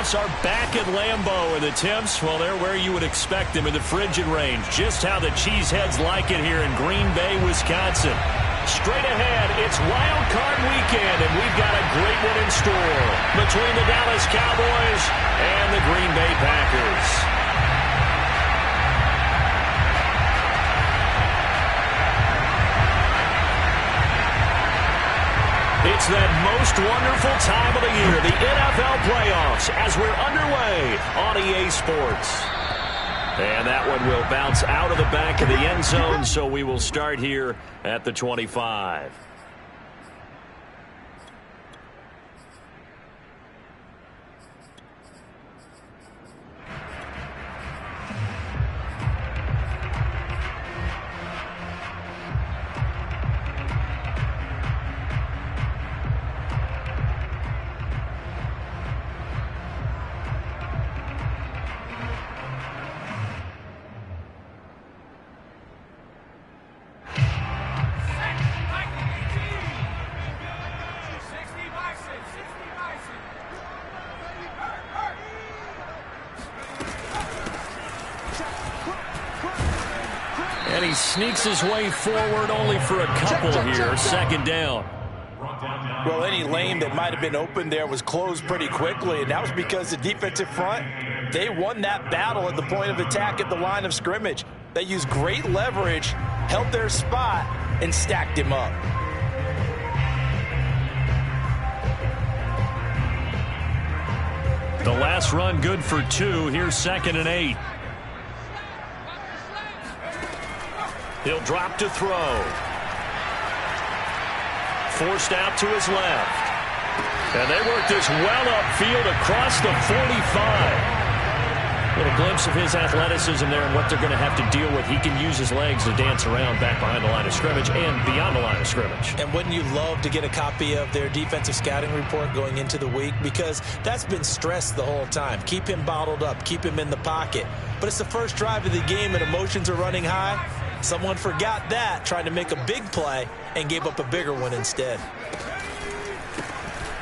playoffs are back at Lambeau, and the temps, well, they're where you would expect them in the frigid range. Just how the Cheeseheads like it here in Green Bay, Wisconsin. Straight ahead, it's Wild Card Weekend, and we've got a great one in store between the Dallas Cowboys and the Green Bay Packers. It's that most wonderful time of the year, the NFL playoffs, as we're underway on EA Sports. And that one will bounce out of the back of the end zone, so we will start here at the 25. And he sneaks his way forward only for a couple here. Second down. Well, any lane that might have been open there was closed pretty quickly, and that was because the defensive front, they won that battle at the point of attack at the line of scrimmage. They used great leverage, held their spot, and stacked him up. The last run good for 2. Here's 2nd and 8. He'll drop to throw. Forced out to his left. And they work this well upfield across the 45. Little glimpse of his athleticism there and what they're going to have to deal with. He can use his legs to dance around back behind the line of scrimmage and beyond the line of scrimmage. And wouldn't you love to get a copy of their defensive scouting report going into the week? Because that's been stressed the whole time. Keep him bottled up. Keep him in the pocket. But it's the first drive of the game and emotions are running high. Someone forgot that, trying to make a big play, and gave up a bigger one instead.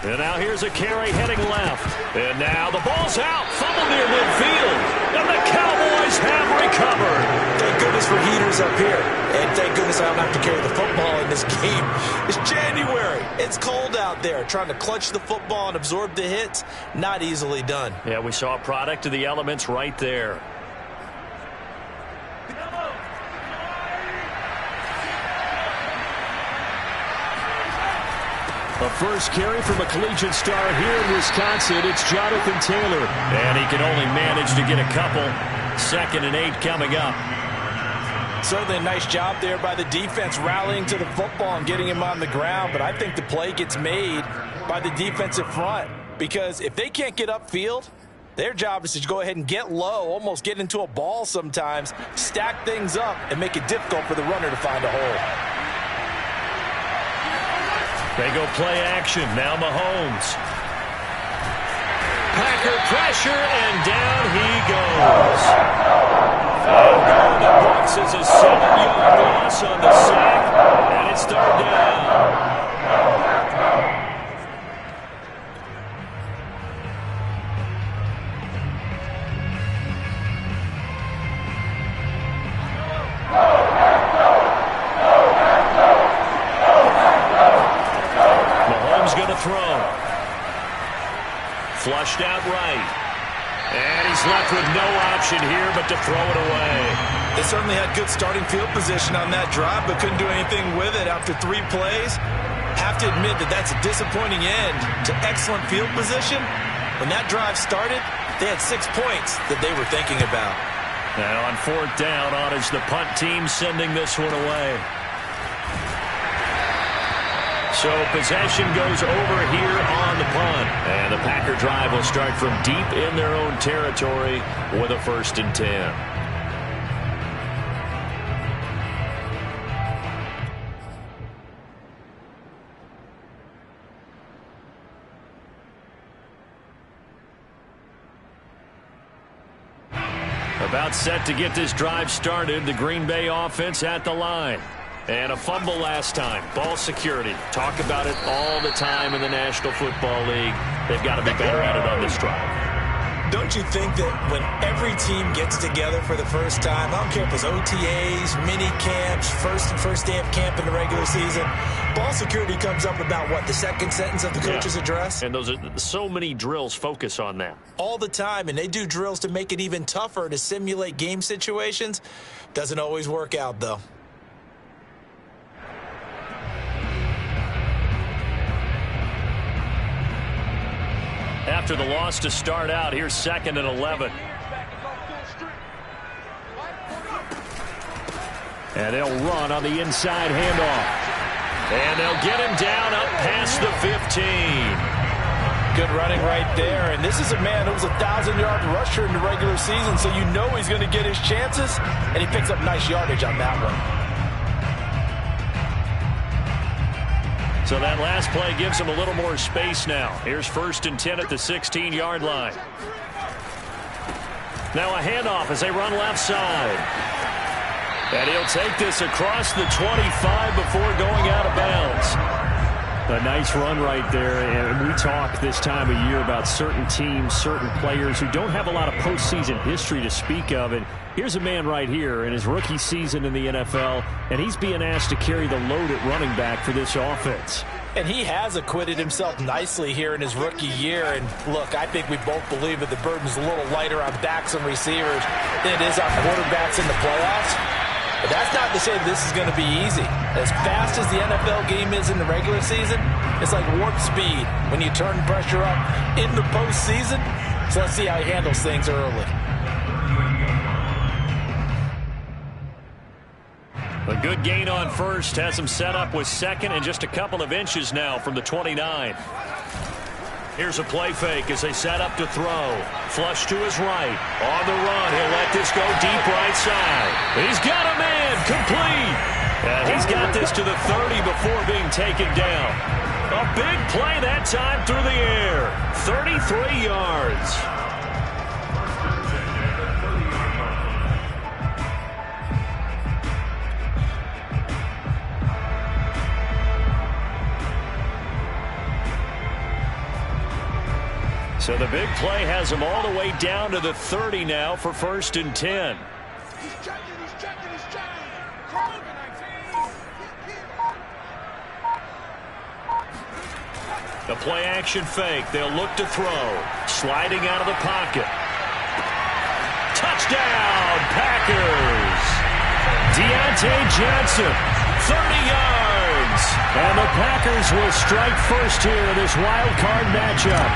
And now here's a carry heading left. And now the ball's out. Fumble near midfield. And the Cowboys have recovered. Thank goodness for heaters up here. And thank goodness I don't have to carry the football in this game. It's January. It's cold out there. Trying to clutch the football and absorb the hits, not easily done. Yeah, we saw a product of the elements right there. The first carry from a collegiate star here in Wisconsin, it's Jonathan Taylor. And he can only manage to get a couple. 2nd and 8 coming up. Certainly a nice job there by the defense rallying to the football and getting him on the ground. But I think the play gets made by the defensive front. Because if they can't get upfield, their job is to go ahead and get low, almost get into a ball sometimes, stack things up, and make it difficult for the runner to find a hole. They go play action. Now Mahomes. Packer pressure, and down he goes. And the Bucs is a 7-yard loss on the sack, and it's 3rd down. Throw. Flushed out right. And he's left with no option here but to throw it away. They certainly had good starting field position on that drive, but couldn't do anything with it after 3 plays. Have to admit that that's a disappointing end to excellent field position. When that drive started, they had 6 points that they were thinking about. Now on 4th down, on is the punt team sending this one away. So possession goes over here on the punt. And the Packer drive will start from deep in their own territory with a 1st and 10. About set to get this drive started. The Green Bay offense at the line. And a fumble last time. Ball security. Talk about it all the time in the National Football League. They've got to be better at it on this drive. Don't you think that when every team gets together for the first time, I don't care if it's OTAs, mini camps, first day of camp in the regular season, ball security comes up about, what, the second sentence of the coach's address? And those are so many drills focus on that. All the time, and they do drills to make it even tougher to simulate game situations. Doesn't always work out, though. After the loss to start out, here's 2nd and 11. And they'll run on the inside handoff. And they'll get him down up past the 15. Good running right there. And this is a man who was a 1,000-yard rusher in the regular season, so you know he's going to get his chances. And he picks up nice yardage on that one. So that last play gives him a little more space now. Here's 1st and 10 at the 16-yard line. Now a handoff as they run left side. And he'll take this across the 25 before going out of bounds. A nice run right there. And we talk this time of year about certain teams, certain players who don't have a lot of postseason history to speak of. And here's a man right here in his rookie season in the NFL, and he's being asked to carry the load at running back for this offense. And he has acquitted himself nicely here in his rookie year. And look, I think we both believe that the burden's a little lighter on backs and receivers than it is on quarterbacks in the playoffs. But that's not to say this is going to be easy. As fast as the NFL game is in the regular season, it's like warp speed when you turn pressure up in the postseason. So let's see how he handles things early. A good gain on 1st has him set up with 2nd and just a couple of inches now from the 29. Here's a play fake as they set up to throw. Flush to his right. On the run, he'll let this go deep right side. He's got a man, complete. And he's got this to the 30 before being taken down. A big play that time through the air. 33 yards. So the big play has him all the way down to the 30 now for 1st and 10. He's checking. The play action fake. They'll look to throw. Sliding out of the pocket. Touchdown, Packers. Deontay Johnson, 30 yards. And the Packers will strike first here in this wild card matchup.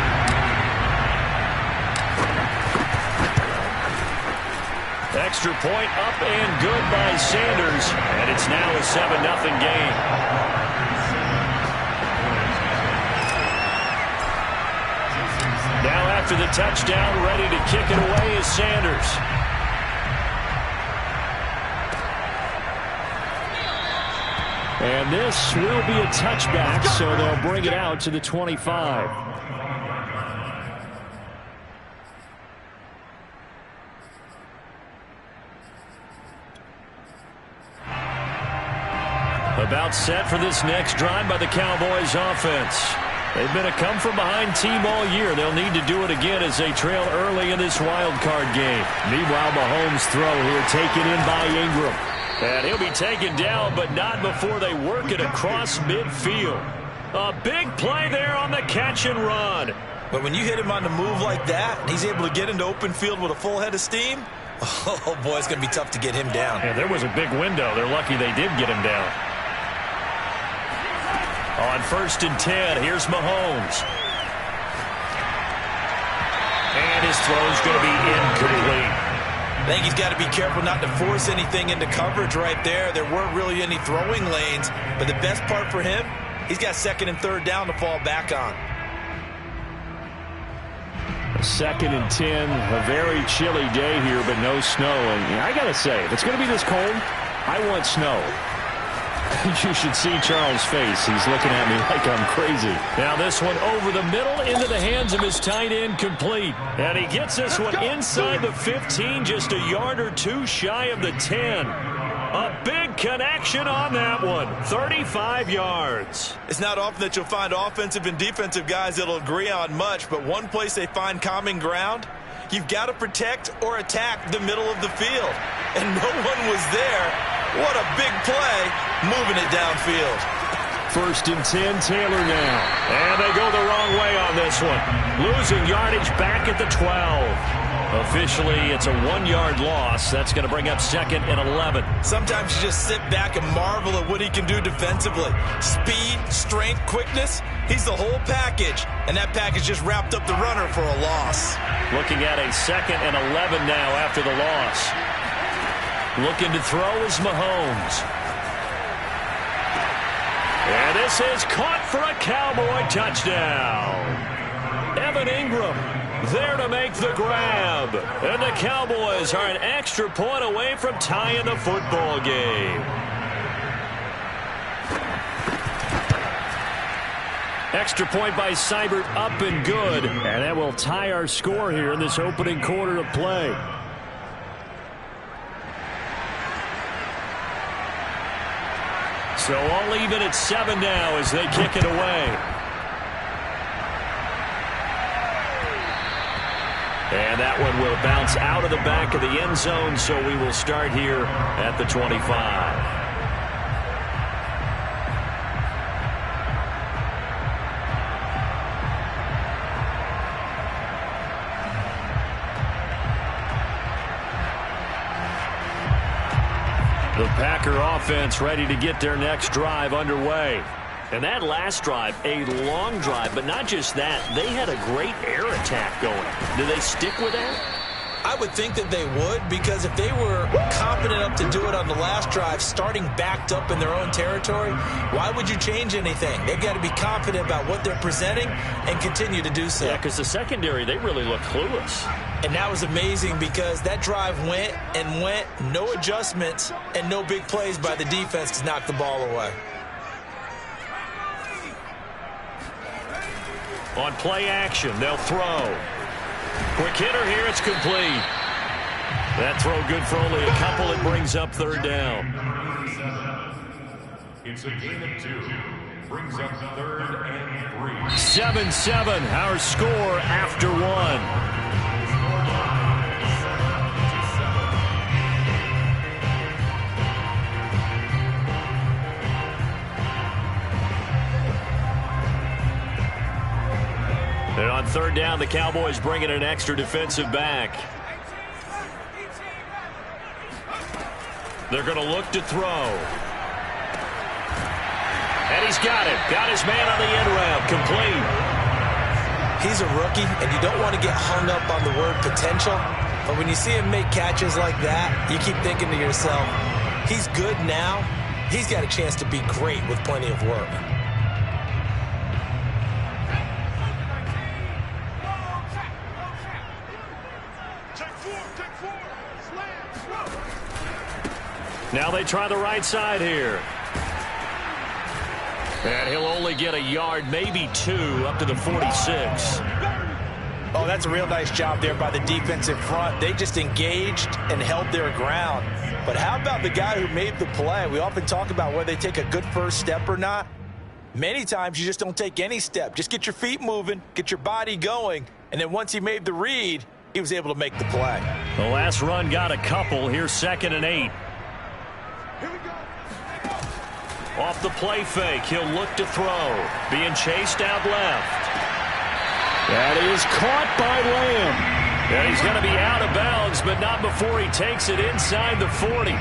Extra point up and good by Sanders. And it's now a 7-0 game. Now after the touchdown, ready to kick it away is Sanders. And this will be a touchback, so they'll bring it out to the 25. About set for this next drive by the Cowboys offense. They've been a come-from-behind team all year. They'll need to do it again as they trail early in this wild card game. Meanwhile, Mahomes' throw here taken in by Ingram. And he'll be taken down, but not before they work it across midfield. A big play there on the catch and run. But when you hit him on the move like that, and he's able to get into open field with a full head of steam, oh boy, it's going to be tough to get him down. Yeah, there was a big window. They're lucky they did get him down. On 1st and 10, here's Mahomes. And his throw's going to be incomplete. I think he's got to be careful not to force anything into coverage right there. There weren't really any throwing lanes, but the best part for him, he's got 2nd and 3rd down to fall back on. 2nd and 10, a very chilly day here, but no snow. And I got to say, if it's going to be this cold, I want snow. You should see Charles' face. He's looking at me like I'm crazy. Now this one over the middle into the hands of his tight end, complete. And he gets this one inside the 15, just a yard or two shy of the 10. A big connection on that one. 35 yards. It's not often that you'll find offensive and defensive guys that'll agree on much, but one place they find common ground, you've got to protect or attack the middle of the field. And no one was there. What a big play, moving it downfield. 1st and 10, Taylor now. And they go the wrong way on this one. Losing yardage back at the 12. Officially, it's a 1-yard loss. That's going to bring up 2nd and 11. Sometimes you just sit back and marvel at what he can do defensively. Speed, strength, quickness, he's the whole package. And that package just wrapped up the runner for a loss. Looking at a 2nd and 11 now after the loss. Looking to throw is Mahomes. And this is caught for a Cowboy touchdown. Evan Ingram there to make the grab. And the Cowboys are an extra point away from tying the football game. Extra point by Seibert, up and good. And that will tie our score here in this opening quarter of play. So all even at 7 now as they kick it away. And that one will bounce out of the back of the end zone, so we will start here at the 25. The Packer offense ready to get their next drive underway. And that last drive, a long drive, but not just that. They had a great air attack going. Do they stick with that? I would think that they would, because if they were confident enough to do it on the last drive, starting backed up in their own territory, why would you change anything? They've got to be confident about what they're presenting and continue to do so. Yeah, because the secondary, they really look clueless. And that was amazing because that drive went and went, no adjustments, and no big plays by the defense to knock the ball away. On play action, they'll throw. Quick hitter here, it's complete. That throw good for only a couple. It brings up 3rd down. It's a gain of 2. Brings up 3rd and 3. 7-7, our score after 1. And on 3rd down, the Cowboys bring in an extra defensive back. They're going to look to throw. And he's got it. Got his man on the end route. Complete. He's a rookie, and you don't want to get hung up on the word potential. But when you see him make catches like that, you keep thinking to yourself, he's good now. He's got a chance to be great with plenty of work. Now they try the right side here. And he'll only get a yard, maybe 2, up to the 46. Oh, that's a real nice job there by the defensive front. They just engaged and held their ground. But how about the guy who made the play? We often talk about whether they take a good first step or not. Many times you just don't take any step. Just get your feet moving, get your body going, and then once he made the read, he was able to make the play. The last run got a couple. Here's 2nd and 8. Off the play fake, he'll look to throw. Being chased out left. That is caught by Lamb. And he's going to be out of bounds, but not before he takes it inside the 40.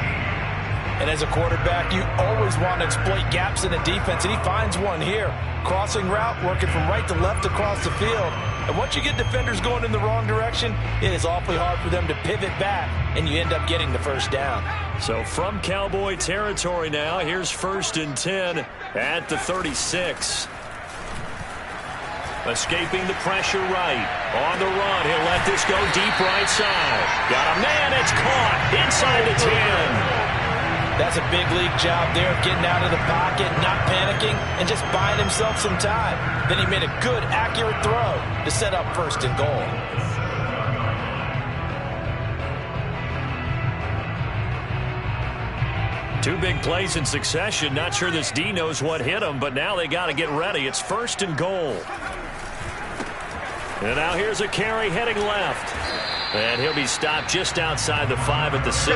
And as a quarterback, you always want to exploit gaps in the defense, and he finds one here. Crossing route, working from right to left across the field. And once you get defenders going in the wrong direction, it is awfully hard for them to pivot back, and you end up getting the first down. So from Cowboy territory now, here's 1st and 10 at the 36. Escaping the pressure right. On the run, he'll let this go deep right side. Got a man, it's caught inside the 10. That's a big league job there of getting out of the pocket, not panicking, and just buying himself some time. Then he made a good, accurate throw to set up 1st and goal. Two big plays in succession. Not sure this D knows what hit him, but now they got to get ready. It's 1st and goal. And now here's a carry heading left. And he'll be stopped just outside the 5 at the 6.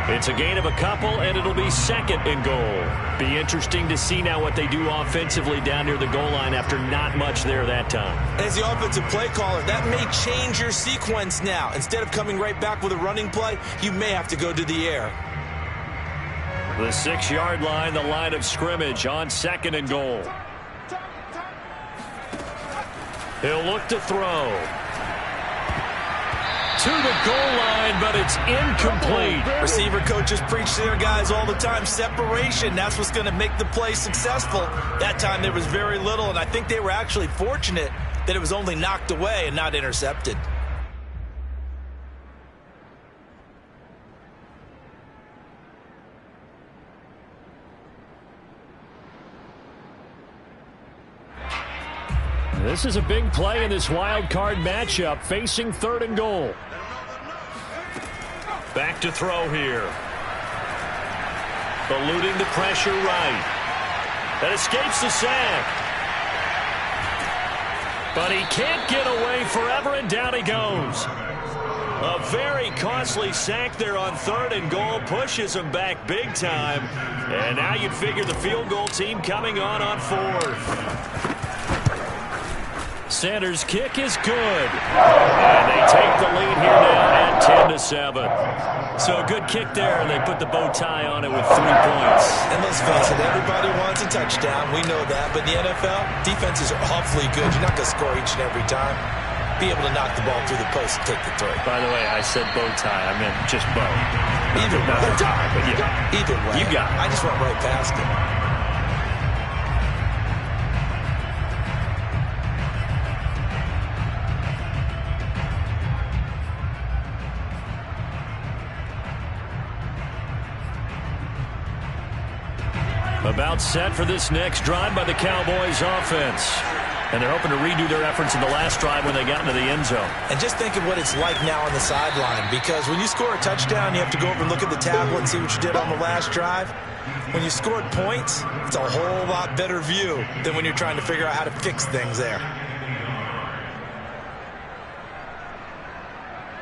It's a gain of a couple, and it'll be 2nd and goal. Be interesting to see now what they do offensively down near the goal line after not much there that time. As the offensive play caller, that may change your sequence now. Instead of coming right back with a running play, you may have to go to the air. The 6-yard line, the line of scrimmage on 2nd and goal. He'll look to throw. To the goal line, but it's incomplete. Receiver coaches preach to their guys all the time. Separation, that's what's going to make the play successful. That time there was very little, and I think they were actually fortunate that it was only knocked away and not intercepted. This is a big play in this wild card matchup, facing 3rd and goal. Back to throw here. Eluding the pressure right. That escapes the sack. But he can't get away forever, and down he goes. A very costly sack there on 3rd and goal. Pushes him back big time. And now you'd figure the field goal team coming on 4th. Sanders' kick is good. And they take the lead here now at 10-7. So a good kick there, and they put the bow tie on it with 3 points. And let's face it, everybody wants a touchdown. We know that. But in the NFL, defenses are awfully good. You're not going to score each and every time. Be able to knock the ball through the post and take the throw. By the way, I said bow tie. I meant just bow. Either way. Not tie, but yeah. Either way. You got it. I just went right past it. About set for this next drive by the Cowboys offense. And they're hoping to redo their efforts in the last drive when they got into the end zone. And just think of what it's like now on the sideline, because when you score a touchdown, you have to go over and look at the tablet and see what you did on the last drive. When you scored points, it's a whole lot better view than when you're trying to figure out how to fix things there.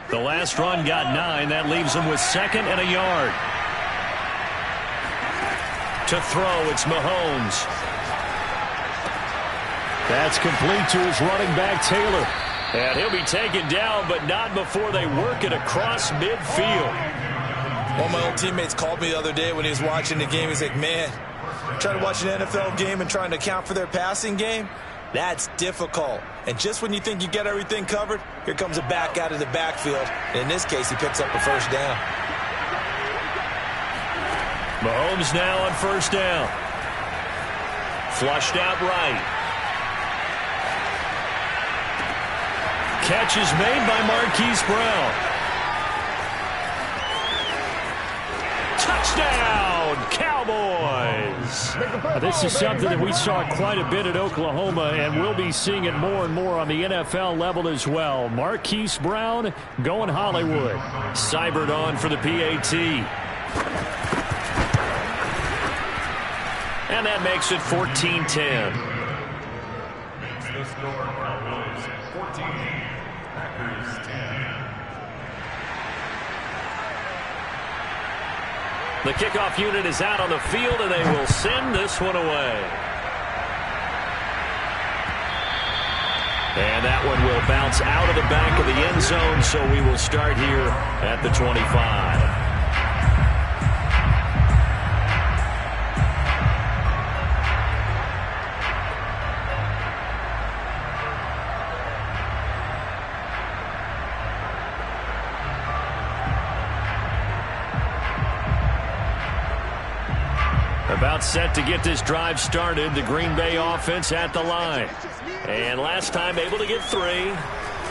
The last run got 9. That leaves them with 2nd and a yard. To throw, it's Mahomes. That's complete to his running back, Taylor. And he'll be taken down, but not before they work it across midfield. One of my old teammates called me the other day when he was watching the game. He's like, man, trying to watch an NFL game and trying to account for their passing game, that's difficult. And just when you think you get everything covered, here comes a back out of the backfield. And in this case, he picks up a 1st down. Mahomes now on 1st down. Flushed out right. Catch is made by Marquise Brown. Touchdown, Cowboys! This is something that we saw quite a bit at Oklahoma, and we'll be seeing it more and more on the NFL level as well. Marquise Brown going Hollywood. Seibert on for the PAT. And that makes it 14-10. Makes the score Cowboys 14, Packers 10. The kickoff unit is out on the field, and they will send this one away. And that one will bounce out of the back of the end zone, so we will start here at the 25. About set to get this drive started. The Green Bay offense at the line. And last time able to get 3.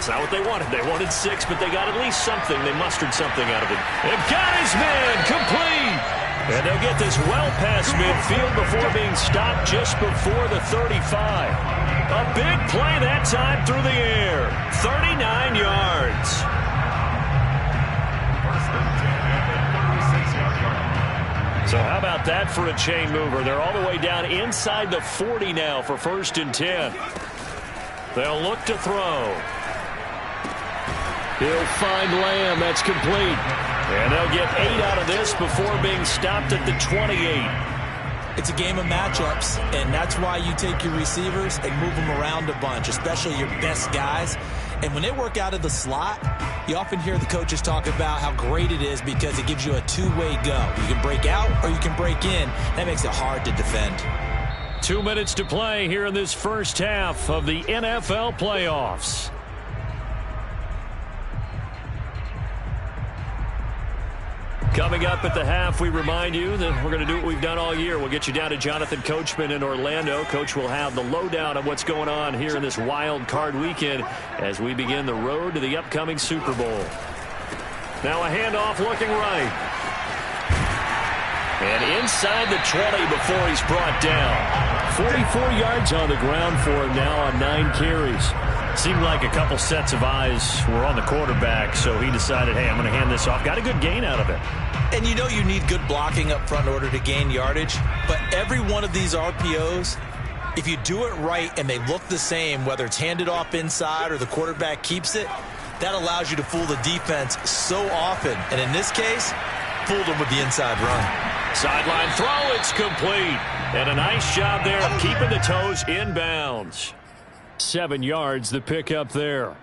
It's not what they wanted. They wanted 6, but they got at least something. They mustered something out of it. They've got his man complete. And they'll get this well past midfield before being stopped just before the 35. A big play that time through the air. 39 yards. So how about that for a chain mover? They're all the way down inside the 40 now for 1st and 10. They'll look to throw. He'll find Lamb. That's complete. And they'll get 8 out of this before being stopped at the 28. It's a game of matchups, and that's why you take your receivers and move them around a bunch, especially your best guys. And when they work out of the slot, you often hear the coaches talk about how great it is because it gives you a two-way go. You can break out or you can break in. That makes it hard to defend. 2 minutes to play here in this first half of the NFL playoffs. Coming up at the half, we remind you that we're going to do what we've done all year. We'll get you down to Jonathan Coachman in Orlando. Coach will have the lowdown of what's going on here in this wild card weekend as we begin the road to the upcoming Super Bowl. Now a handoff looking right. And inside the 20 before he's brought down. 44 yards on the ground for him now on 9 carries. Seemed like a couple sets of eyes were on the quarterback, so he decided, hey, I'm going to hand this off. Got a good gain out of it. And you know you need good blocking up front in order to gain yardage, but every one of these RPOs, if you do it right and they look the same, whether it's handed off inside or the quarterback keeps it, that allows you to fool the defense so often. And in this case, fooled them with the inside run. Sideline throw, it's complete. And a nice job there of keeping the toes in bounds. 7 yards, the pickup there.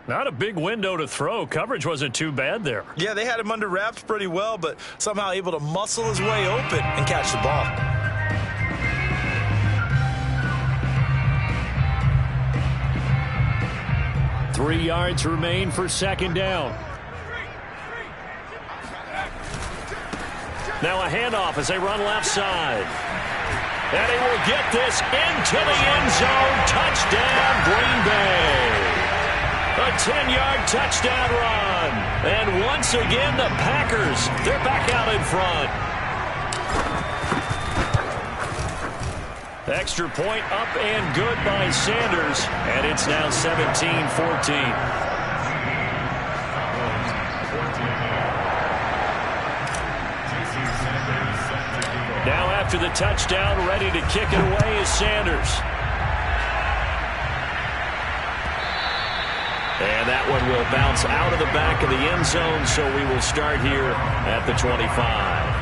Not a big window to throw. Coverage wasn't too bad there. Yeah, they had him under wraps pretty well, but somehow able to muscle his way open and catch the ball. Three yards remain for 2nd down. Now a handoff as they run left side. And he will get this into the end zone. Touchdown, Green Bay. A 10-yard touchdown run. And once again, the Packers, they're back out in front. Extra point up and good by Sanders. And it's now 17-14. Now after the touchdown, ready to kick it away is Sanders. And that one will bounce out of the back of the end zone, so we will start here at the 25.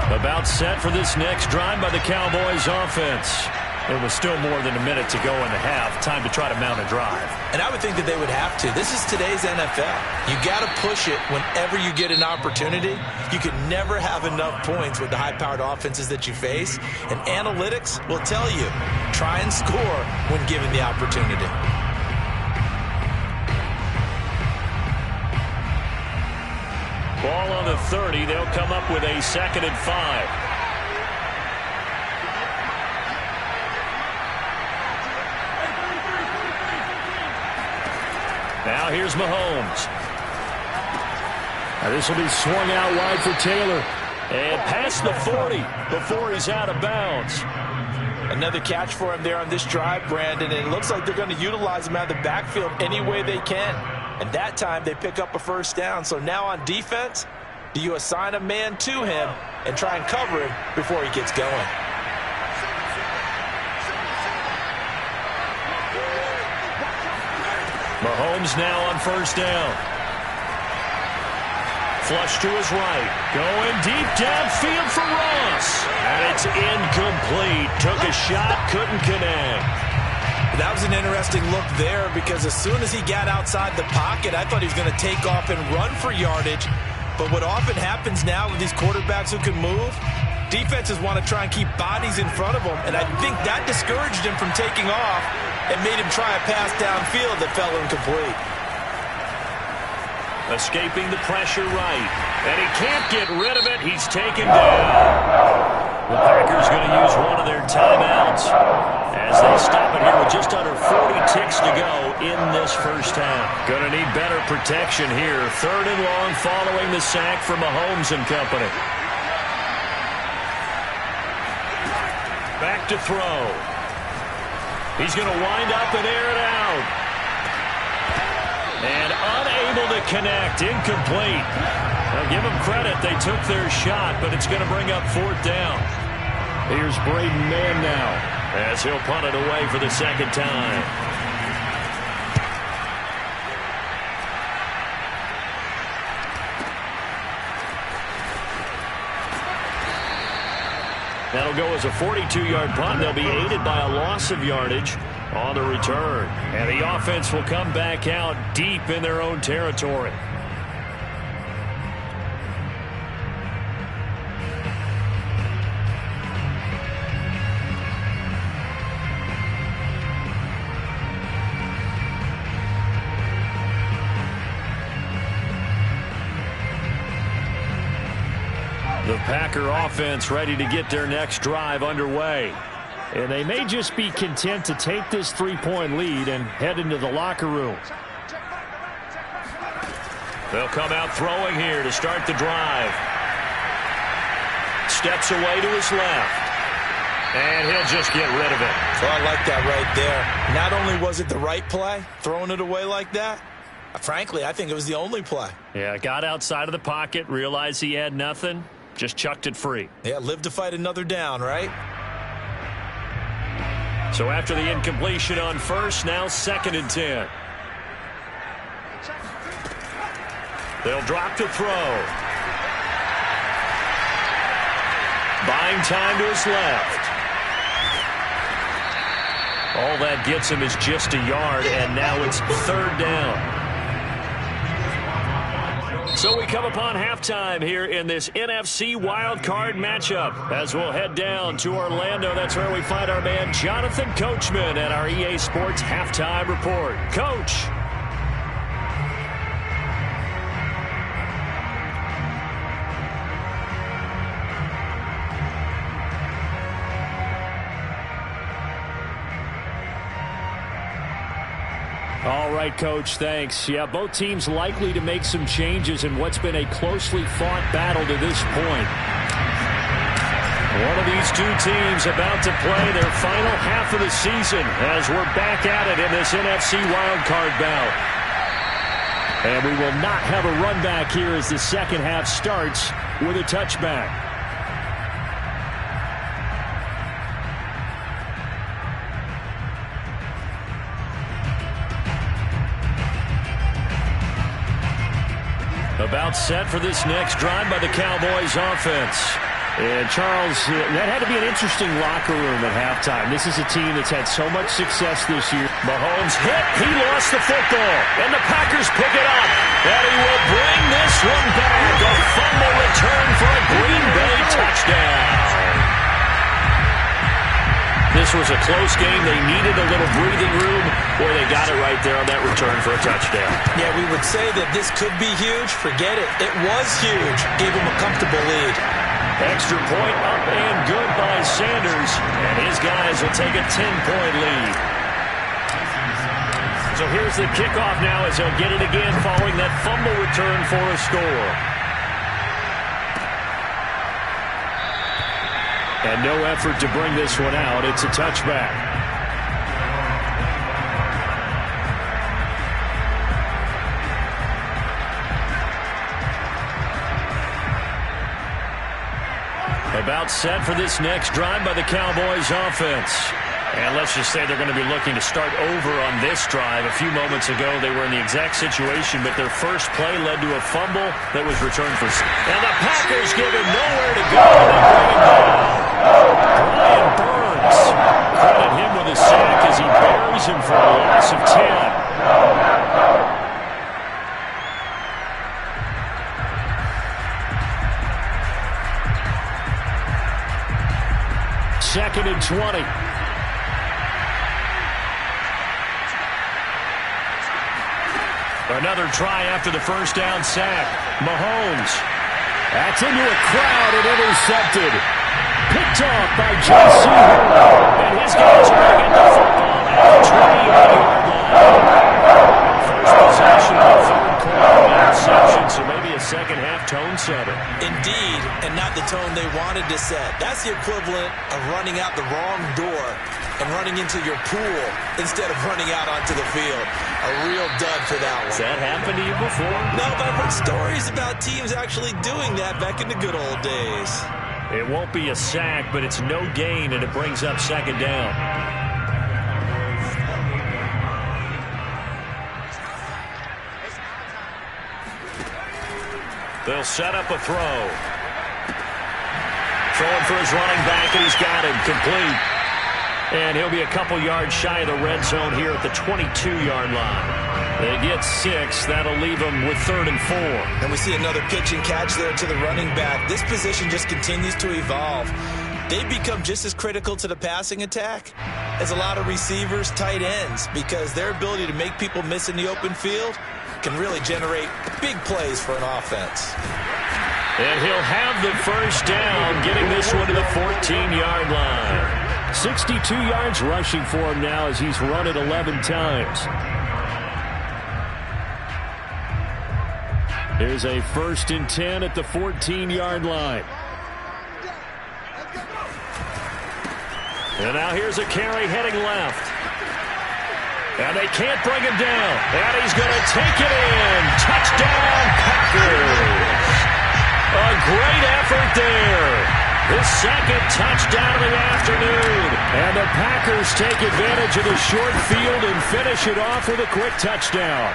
About set for this next drive by the Cowboys offense. It was still more than a minute to go in the half. Time to try to mount a drive. And I would think that they would have to. This is today's NFL. You got to push it whenever you get an opportunity. You can never have enough points with the high-powered offenses that you face. And analytics will tell you, try and score when given the opportunity. Ball on the 30. They'll come up with a 2nd and 5. Now here's Mahomes. Now this will be swung out wide for Taylor. And past the 40 before he's out of bounds. Another catch for him there on this drive, Brandon. And it looks like they're going to utilize him out of the backfield any way they can. And that time they pick up a 1st down. So now on defense, do you assign a man to him and try and cover him before he gets going? Mahomes now on 1st down. Flush to his right. Going deep downfield for Ross. And it's incomplete. Took a shot, couldn't connect. That was an interesting look there because as soon as he got outside the pocket, I thought he was going to take off and run for yardage. But what often happens now with these quarterbacks who can move, defenses want to try and keep bodies in front of them. And I think that discouraged him from taking off and made him try a pass downfield that fell incomplete. Escaping the pressure right. And he can't get rid of it. He's taken down. The Packers going to use one of their timeouts as they stop it here with just under 42 ticks to go in this first half. Going to need better protection here. 3rd and long following the sack from Mahomes and company. Back to throw. He's going to wind up and air it out. And unable to connect. Incomplete. Now give them credit. They took their shot, but it's going to bring up 4th down. Here's Braden Mann now as he'll punt it away for the 2nd time. That'll go as a 42-yard punt. They'll be aided by a loss of yardage on the return. And the offense will come back out deep in their own territory. The Packer offense ready to get their next drive underway. And they may just be content to take this 3-point lead and head into the locker room. They'll come out throwing here to start the drive. Steps away to his left. And he'll just get rid of it. So I like that right there. Not only was it the right play, throwing it away like that, frankly, I think it was the only play. Yeah, got outside of the pocket, realized he had nothing. Just chucked it free. Yeah, live to fight another down, right? So after the incompletion on 1st, now 2nd and 10. They'll drop to throw. Buying time to his left. All that gets him is just a yard, and now it's 3rd down. So we come upon halftime here in this NFC wildcard matchup. As we'll head down to Orlando, that's where we find our man Jonathan Coachman at our EA Sports Halftime Report. Coach. All right, Coach, thanks. Yeah, both teams likely to make some changes in what's been a closely fought battle to this point. One of these two teams about to play their final half of the season as we're back at it in this NFC wildcard bout. And we will not have a run back here as the second half starts with a touchback. About set for this next drive by the Cowboys offense. And Charles, that had to be an interesting locker room at halftime. This is a team that's had so much success this year. Mahomes hit. He lost the football. And the Packers pick it up. And he will bring this one back. A fumble return for a Green Bay touchdown. This was a close game. They needed a little breathing room. Boy, they got it right there on that return for a touchdown. Yeah, we would say that this could be huge. Forget it. It was huge. Gave them a comfortable lead. Extra point up and good by Sanders. And his guys will take a 10-point lead. So here's the kickoff now as they'll get it again following that fumble return for a score. And no effort to bring this one out. It's a touchback. About set for this next drive by the Cowboys offense. And let's just say they're going to be looking to start over on this drive. A few moments ago, they were in the exact situation, but their first play led to a fumble that was returned for. And the Packers give him nowhere to go. Brian Burns. Credit him with a sack as he buries him for a loss of 10. 2nd and 20. Another try after the first down sack. Mahomes. That's into a crowd and intercepted. Picked off by J.C. And his guys are going to get the football at the 20-yard tone they wanted to set. That's the equivalent of running out the wrong door and running into your pool instead of running out onto the field. A real dud for that one. Has that happened to you before? No, but I've heard stories about teams actually doing that back in the good old days. It won't be a sack, but it's no gain, and it brings up second down. They'll set up a throw. Throwing for his running back, and he's got him complete. And he'll be a couple yards shy of the red zone here at the 22-yard line. They get 6. That'll leave them with 3rd and 4. And we see another pitch and catch there to the running back. This position just continues to evolve. They become just as critical to the passing attack as a lot of receivers, tight ends, because their ability to make people miss in the open field can really generate big plays for an offense. And he'll have the first down, getting this one to the 14-yard line. 62 yards rushing for him now as he's run it 11 times. Here's a 1st and 10 at the 14-yard line. And now here's a carry heading left. And they can't bring him down. And he's going to take it in. Touchdown, Packers. A great effort there. His second touchdown of the afternoon. And the Packers take advantage of the short field and finish it off with a quick touchdown.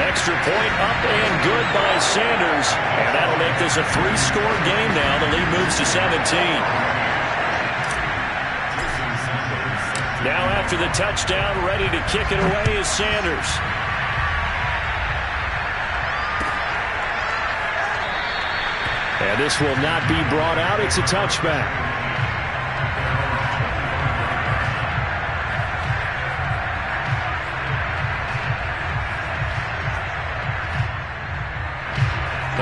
Extra point up and good by Sanders. And that'll make this a 3-score game now. The lead moves to 17. Now after the touchdown, ready to kick it away is Sanders. And this will not be brought out. It's a touchback.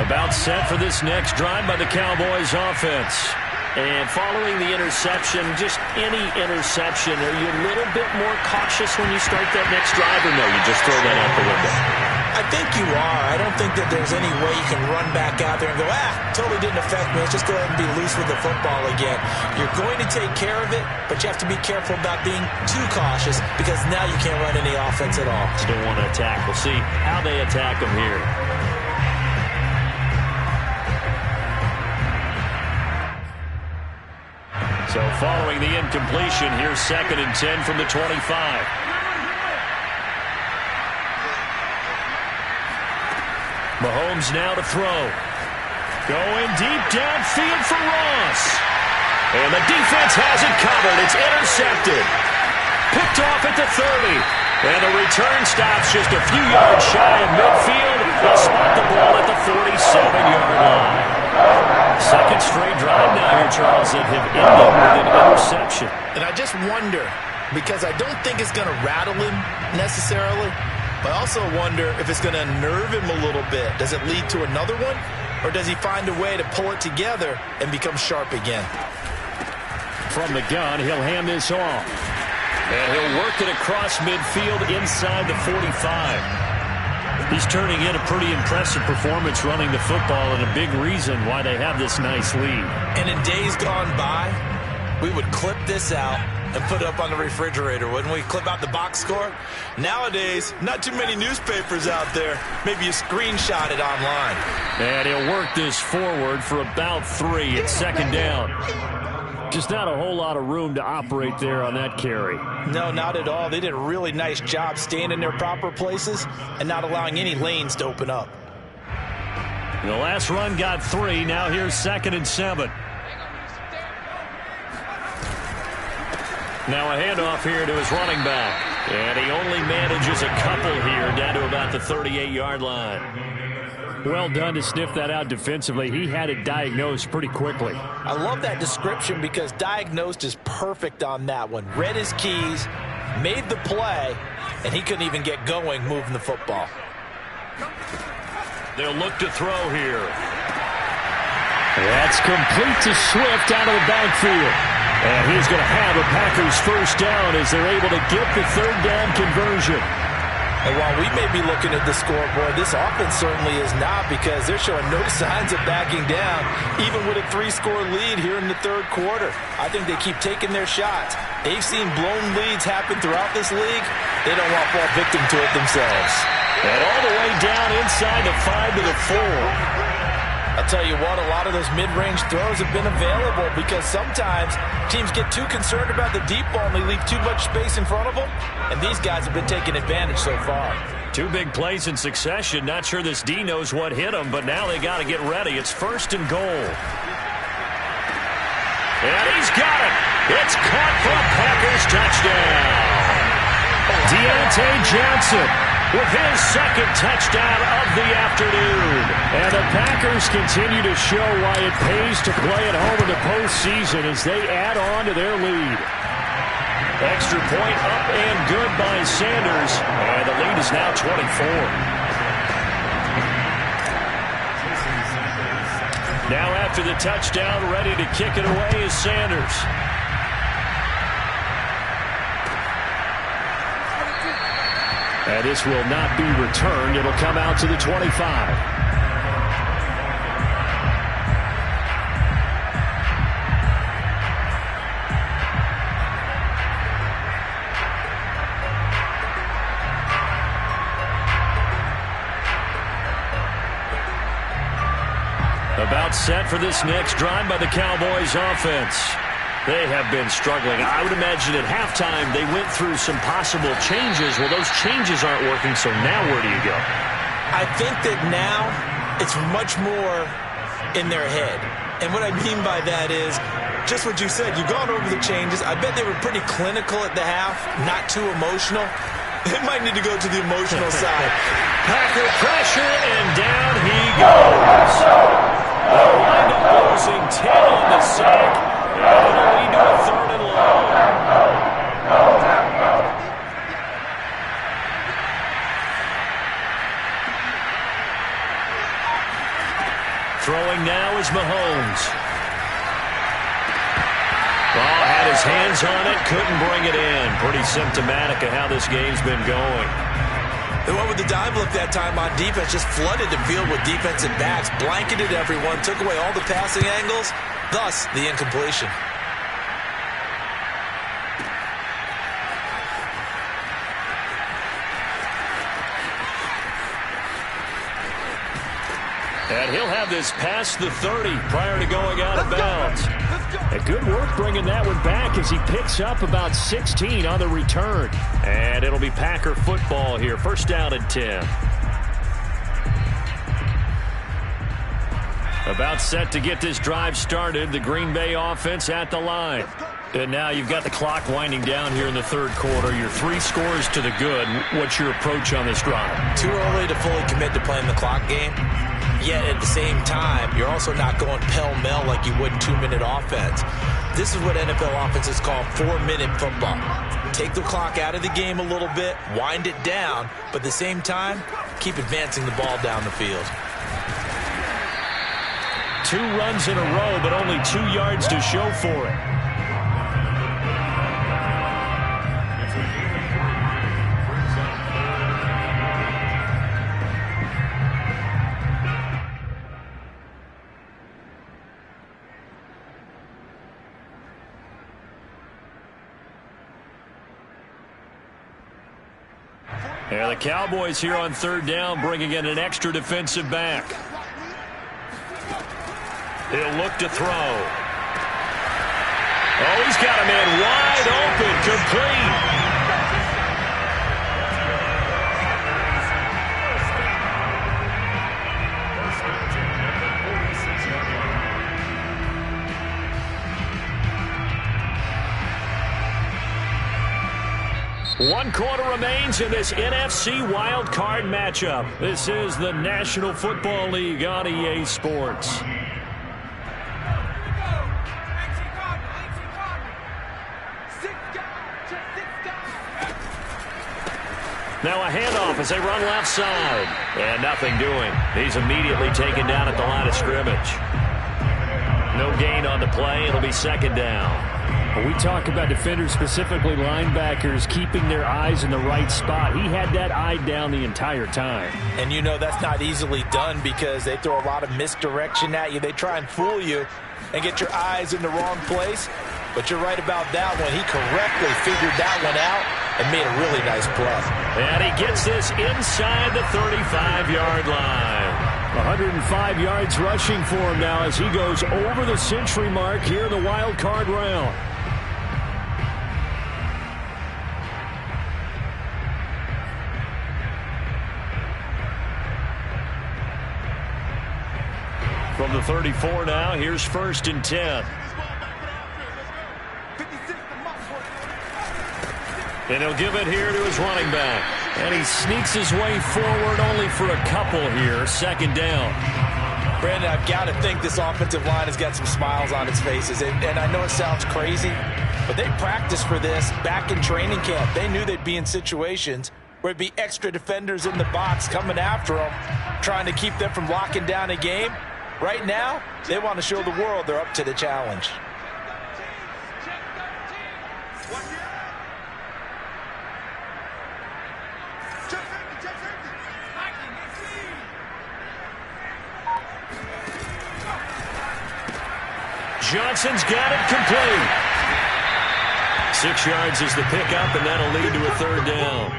About set for this next drive by the Cowboys offense. And following the interception, just any interception, are you a little bit more cautious when you start that next drive, or no, you just throw that out the window? I think you are. I don't think that there's any way you can run back out there and go, totally didn't affect me. Let's just go ahead and be loose with the football again. You're going to take care of it, but you have to be careful about being too cautious because now you can't run any offense at all. Still want to attack. We'll see how they attack them here. So following the incompletion, here's 2nd and 10 from the 25. Mahomes now to throw. Going deep downfield for Ross. And the defense has it covered. It's intercepted. Picked off at the 30. And the return stops just a few yards shy of midfield. They'll spot the ball at the 47-yard line. Second straight drive now here, Charles, that have ended with an interception. And I just wonder, because I don't think it's going to rattle him necessarily, but I also wonder if it's going to unnerve him a little bit. Does it lead to another one? Or does he find a way to pull it together and become sharp again? From the gun, he'll hand this off. And he'll work it across midfield inside the 45. He's turning in a pretty impressive performance running the football and a big reason why they have this nice lead. And in days gone by, we would clip this out and put it up on the refrigerator, wouldn't we? Clip out the box score. Nowadays, not too many newspapers out there. Maybe you screenshot it online. And he'll work this forward for about 3. It's 2nd down. Just not a whole lot of room to operate there on that carry. No, not at all. They did a really nice job staying in their proper places and not allowing any lanes to open up. The last run got 3. Now here's 2nd and 7. Now a handoff here to his running back. And he only manages a couple here down to about the 38-yard line. Well done to sniff that out defensively. He had it diagnosed pretty quickly. I love that description because diagnosed is perfect on that one. Read his keys, made the play, and he couldn't even get going moving the football. They'll look to throw here. That's complete to Swift out of the backfield. And he's going to have a Packers first down as they're able to get the 3rd down conversion. And while we may be looking at the scoreboard, this offense certainly is not, because they're showing no signs of backing down, even with a 3-score lead here in the third quarter. I think they keep taking their shots. They've seen blown leads happen throughout this league. They don't want to fall victim to it themselves. And all the way down inside the 5 to the 4. I'll tell you what, a lot of those mid-range throws have been available, because sometimes teams get too concerned about the deep ball and they leave too much space in front of them, and these guys have been taking advantage so far. 2 big plays in succession. Not sure this D knows what hit him, but now they got to get ready. It's 1st and goal. And he's got it. It's caught for a Packers touchdown. Deontay Johnson with his 2nd touchdown of the afternoon. And the Packers continue to show why it pays to play at home in the postseason as they add on to their lead. Extra point up and good by Sanders. And the lead is now 24. Now after the touchdown, ready to kick it away is Sanders. And this will not be returned. It'll come out to the 25. About set for this next drive by the Cowboys offense. They have been struggling. I would imagine at halftime they went through some possible changes. Well, those changes aren't working, so now where do you go? I think that now it's much more in their head. And what I mean by that is just what you said. You've gone over the changes. I bet they were pretty clinical at the half, not too emotional. They might need to go to the emotional side. Packer pressure, and down he goes. They'll wind up losing 10 on the sack. And it'll lead to a 3rd and long. Throwing now is Mahomes. Ball had his hands on it, couldn't bring it in. Pretty symptomatic of how this game's been going. They went with the dive look that time on defense, just flooded the field with defensive backs, blanketed everyone, took away all the passing angles, thus the incompletion. And he'll have this past the 30 prior to going out of bounds. And good work bringing that one back as he picks up about 16 on the return. And it'll be Packer football here. 1st down and 10. About set to get this drive started. The Green Bay offense at the line. And now you've got the clock winding down here in the 3rd quarter. You're 3 scores to the good. What's your approach on this drive? Too early to fully commit to playing the clock game. Yet at the same time, you're also not going pell-mell like you would in 2-minute offense. This is what NFL offenses call 4-minute football. Take the clock out of the game a little bit, wind it down, but at the same time, keep advancing the ball down the field. 2 runs in a row, but only 2 yards to show for it. Yeah, the Cowboys here on 3rd down, bringing in an extra defensive back. He'll look to throw. Oh, he's got a man wide open, complete. One quarter remains in this NFC wildcard matchup. This is the National Football League on EA Sports. Now a handoff as they run left side. And nothing doing. He's immediately taken down at the line of scrimmage. No gain on the play. It'll be 2nd down. When we talk about defenders, specifically linebackers, keeping their eyes in the right spot, he had that eye down the entire time. And you know that's not easily done because they throw a lot of misdirection at you. They try and fool you and get your eyes in the wrong place. But you're right about that one. He correctly figured that one out and made a really nice play. And he gets this inside the 35-yard line. 105 yards rushing for him now as he goes over the century mark here in the wild card round. From the 34 now, here's 1st and 10. And he'll give it here to his running back. And he sneaks his way forward only for a couple here. 2nd down. Brandon, I've got to think this offensive line has got some smiles on its faces. And I know it sounds crazy, but they practiced for this back in training camp. They knew they'd be in situations where it'd be extra defenders in the box coming after them, trying to keep them from locking down a game. Right now, they want to show the world they're up to the challenge. Johnson's got it complete. 6 yards is the pickup, and that'll lead to a 3rd down.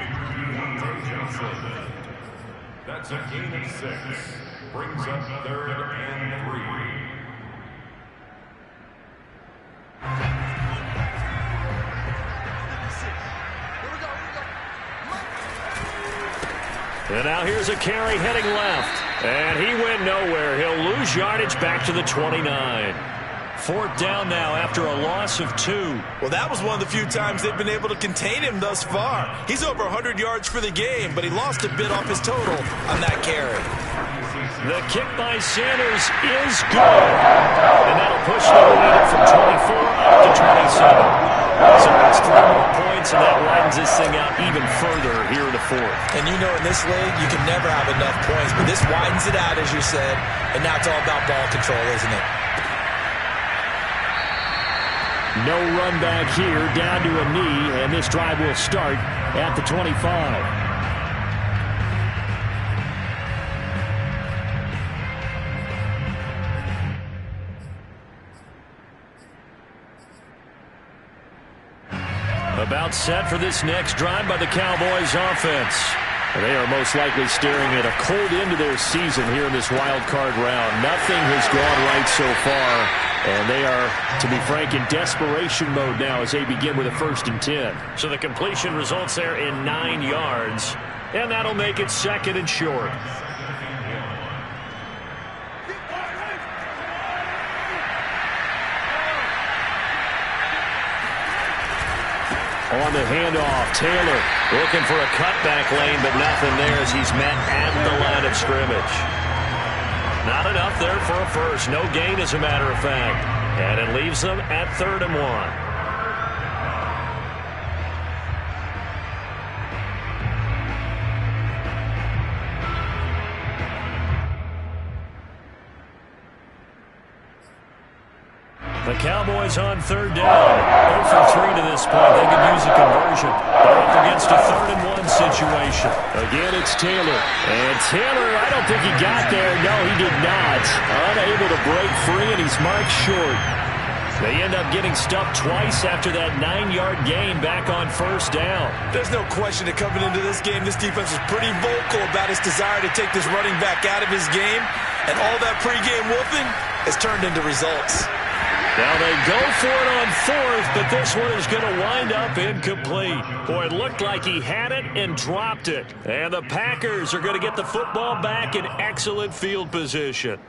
That's a gain of 6. Brings up 3rd and 3. And now here's a carry heading left. And he went nowhere. He'll lose yardage back to the 29. 4th down now after a loss of 2. Well, that was one of the few times they've been able to contain him thus far. He's over 100 yards for the game, but he lost a bit off his total on that carry. The kick by Sanders is good. And that'll push the lead from 24 up to 27. So that's 3 more points, and that widens this thing out even further here in the 4th. And you know in this league, you can never have enough points, but this widens it out, as you said, and now it's all about ball control, isn't it? No run back here, down to a knee, and this drive will start at the 25. About set for this next drive by the Cowboys offense. They are most likely staring at a cold end to their season here in this wild card round. Nothing has gone right so far, and they are, to be frank, in desperation mode now as they begin with a 1st and 10. So the completion results there in 9 yards, and that'll make it 2nd and short. On the handoff, Taylor looking for a cutback lane, but nothing there as he's met at the line of scrimmage. Not enough there for a first. No gain, as a matter of fact. And it leaves them at 3rd and 1. The Cowboys on 3rd down. 0 for 3 to this point. They could use a conversion. They're up against a 3rd and 1 situation. Again, it's Taylor. And Taylor, I don't think he got there. No, he did not. Unable to break free, and he's marked short. They end up getting stuffed twice after that 9-yard gain back on 1st down. There's no question that coming into this game, this defense was pretty vocal about its desire to take this running back out of his game. And all that pregame whooping has turned into results. Now they go for it on 4th, but this one is going to wind up incomplete. Boy, it looked like he had it and dropped it. And the Packers are going to get the football back in excellent field position.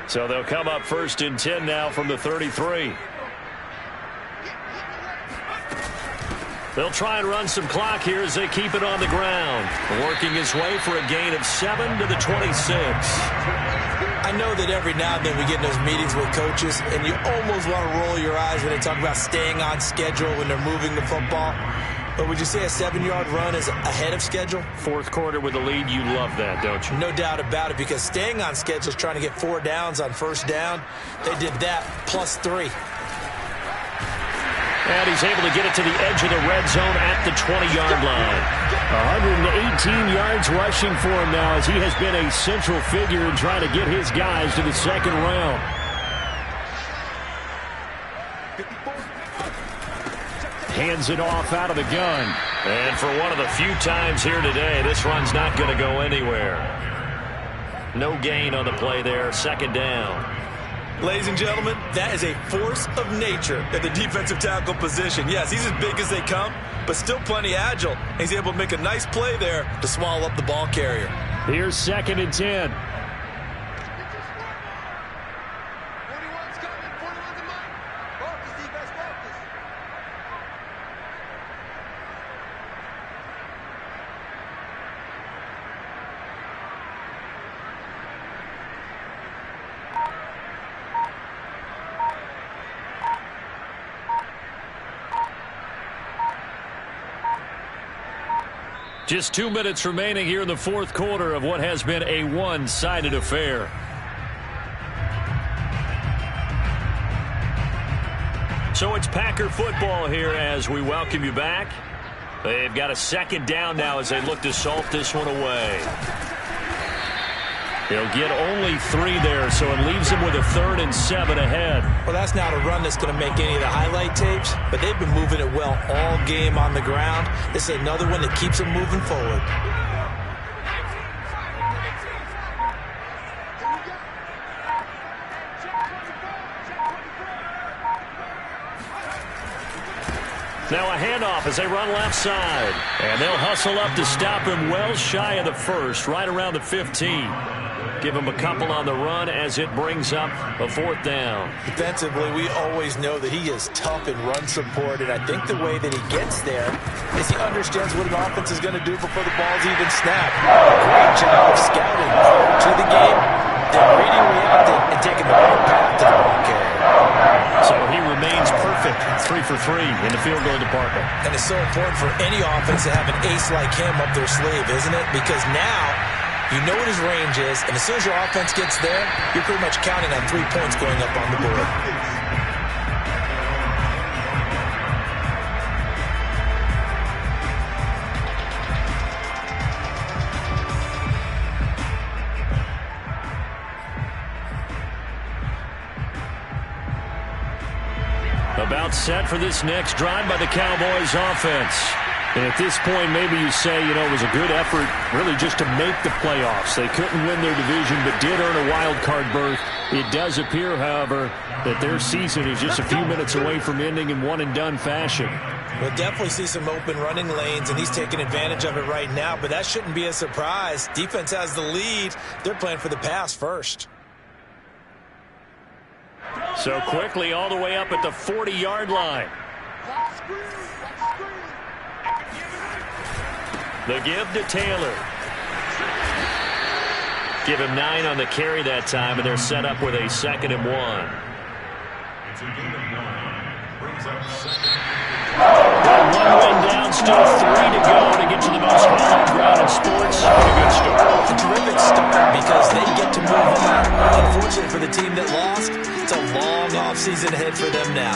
So they'll come up 1st and 10 now from the 33. They'll try and run some clock here as they keep it on the ground. Working his way for a gain of 7 to the 26. I know that every now and then we get in those meetings with coaches, and you almost want to roll your eyes when they talk about staying on schedule when they're moving the football. But would you say a 7-yard run is ahead of schedule? Fourth quarter with the lead, you love that, don't you? No doubt about it, because staying on schedule is trying to get 4 downs on first down. They did that plus 3. And he's able to get it to the edge of the red zone at the 20-yard line. 118 yards rushing for him now, as he has been a central figure in trying to get his guys to the second round. Hands it off out of the gun. And for one of the few times here today, this run's not going to go anywhere. No gain on the play there. Second down. Ladies and gentlemen, that is a force of nature at the defensive tackle position. Yes, he's as big as they come, but still plenty agile. He's able to make a nice play there to swallow up the ball carrier. Here's 2nd and 10. Just 2 minutes remaining here in the fourth quarter of what has been a one-sided affair. So it's Packer football here as we welcome you back. They've got a second down now as they look to salt this one away. They'll get only 3 there, so it leaves them with a 3rd and 7 ahead. Well, that's not a run that's going to make any of the highlight tapes, but they've been moving it well all game on the ground. This is another one that keeps them moving forward. Now a handoff as they run left side. And they'll hustle up to stop him well shy of the first, right around the 15. Give him a couple on the run as it brings up a 4th down. Defensively, we always know that he is tough in run support, and I think the way that he gets there is he understands what an offense is going to do before the ball's even snapped. Great job of scouting prior to the game, then reading, reacting, and taking the right path to the ball carrier. So he remains perfect, 3 for 3 in the field goal department. And it's so important for any offense to have an ace like him up their sleeve, isn't it? Because now you know what his range is, and as soon as your offense gets there, you're pretty much counting on 3 points going up on the board. About set for this next drive by the Cowboys offense. And at this point, maybe you say, you know, it was a good effort really just to make the playoffs. They couldn't win their division, but did earn a wild card berth. It does appear, however, that their season is just a few minutes away from ending in one-and-done fashion. We'll definitely see some open running lanes, and he's taking advantage of it right now, but that shouldn't be a surprise. Defense has the lead. They're playing for the pass first. So quickly all the way up at the 40-yard line. The give to Taylor. Give him 9 on the carry that time, and they're set up with a 2nd and 1. It's a gain of 9. Brings up 2nd. One win down, still 3 to go to get to the most hallowed ground in sports. A good start. A terrific start because they get to move on. Unfortunately for the team that lost, it's a long offseason ahead for them now.